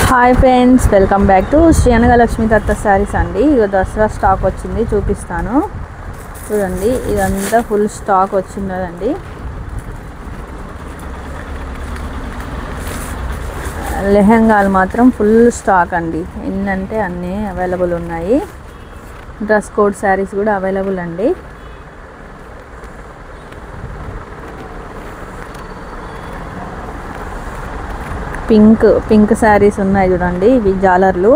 Hi friends, welcome back to Shri Anagalakshmi Datta sarees అండి. ఇది Dasara stock వచ్చింది, చూపిస్తాను చూడండి. ఇదంతా ఫుల్ స్టాక్ వచ్చిందండి. లెహంగాలు మాత్రం ఫుల్ స్టాక్ అండి. ఎన్నంటే అన్నీ అవైలబుల్ ఉన్నాయి. డ్రెస్ కోడ్ శారీస్ కూడా అవైలబుల్ అండి. పింక్ శారీస్ ఉన్నాయి చూడండి. ఇవి జాలర్లు,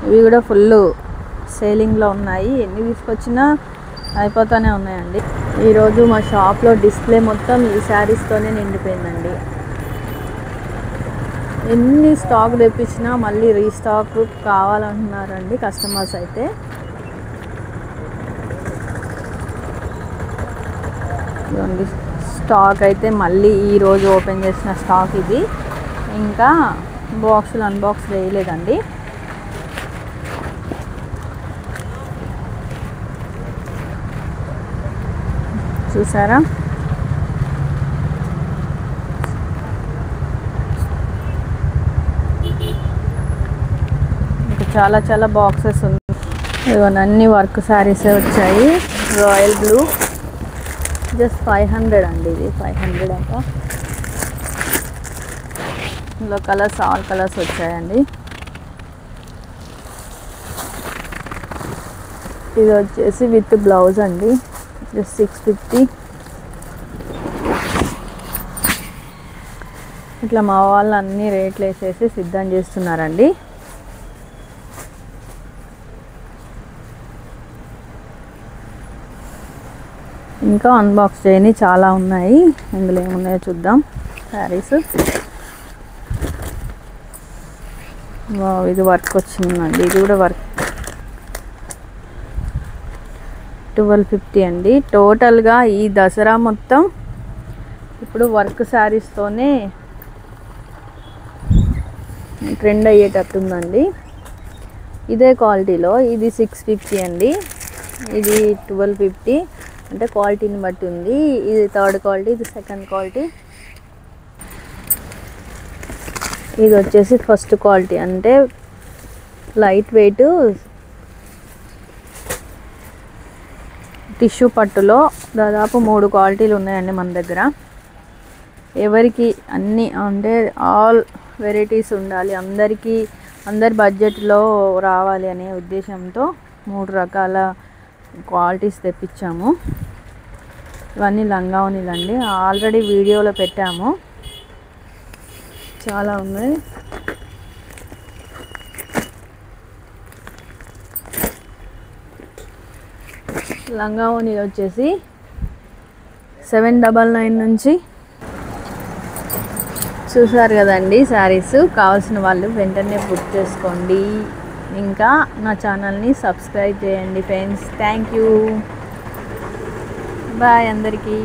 ఇవి కూడా ఫుల్ సేలింగ్లో ఉన్నాయి. ఎన్ని తీసుకొచ్చినా అయిపోతూనే ఉన్నాయండి. ఈరోజు మా షాప్లో డిస్ప్లే మొత్తం ఈ శారీస్తోనే నిండిపోయిందండి. ఎన్ని స్టాక్ తెప్పించినా మళ్ళీ రీస్టాక్ కావాలంటున్నారండి కస్టమర్స్ అయితే. చూడండి, స్టాక్ అయితే మళ్ళీ ఈరోజు ఓపెన్ చేసిన స్టాక్ ఇది. ఇంకా బాక్సులు అన్బాక్స్ వేయలేదండి. చూసారా, ఇంకా చాలా బాక్సెస్ ఉన్నాయి. ఇవన్నీ అన్ని వర్క్ శారీసే వచ్చాయి. రాయల్ బ్లూ జస్ట్ 500 అండి. ఇది 500 అంట. ఇందులో కలర్స్, ఆల్ కలర్స్ వచ్చాయండి. ఇది వచ్చేసి విత్ బ్లౌజ్ అండి, జస్ట్ 650. ఇట్లా మా వాళ్ళు అన్ని రేట్లు వేసేసి సిద్ధం చేస్తున్నారండి. ఇంకా అన్బాక్స్ చేయని చాలా ఉన్నాయి. ఇందులో ఏమున్నాయో చూద్దాం. శారీస్, ఇది వర్క్ వచ్చిందండి. ఇది కూడా వర్క్ 1250 అండి. టోటల్గా ఈ దసరా మొత్తం ఇప్పుడు వర్క్ శారీస్తోనే ట్రెండ్ అయ్యేటట్టుందండి. ఇదే క్వాలిటీలో ఇది 650 అండి. ఇది 1250. అంటే క్వాలిటీని బట్టి ఉంది. ఇది థర్డ్ క్వాలిటీ, ఇది సెకండ్ క్వాలిటీ. ఇది వచ్చేసి ఫస్ట్ క్వాలిటీ, అంటే లైట్ వెయిట్ టిష్యూ పట్టులో దాదాపు 3 క్వాలిటీలు ఉన్నాయండి మన దగ్గర. ఎవరికి అన్నీ అంటే ఆల్ వెరైటీస్ ఉండాలి, అందరి బడ్జెట్లో రావాలి అనే ఉద్దేశంతో 3 రకాల క్వాలిటీస్ తెప్పించాము. ఇవన్నీ లంగావోణీలండి. ఆల్రెడీ వీడియోలో పెట్టాము, చాలా ఉన్నాయి. లంగావోణి వచ్చేసి 799 నుంచి. చూసారు కదండి శారీస్. కావాల్సిన వాళ్ళు వెంటనే బుక్ చేసుకోండి. ఇంకా నా ఛానల్ని సబ్స్క్రైబ్ చేయండి ఫ్రెండ్స్. థ్యాంక్ యూ, బాయ్ అందరికీ.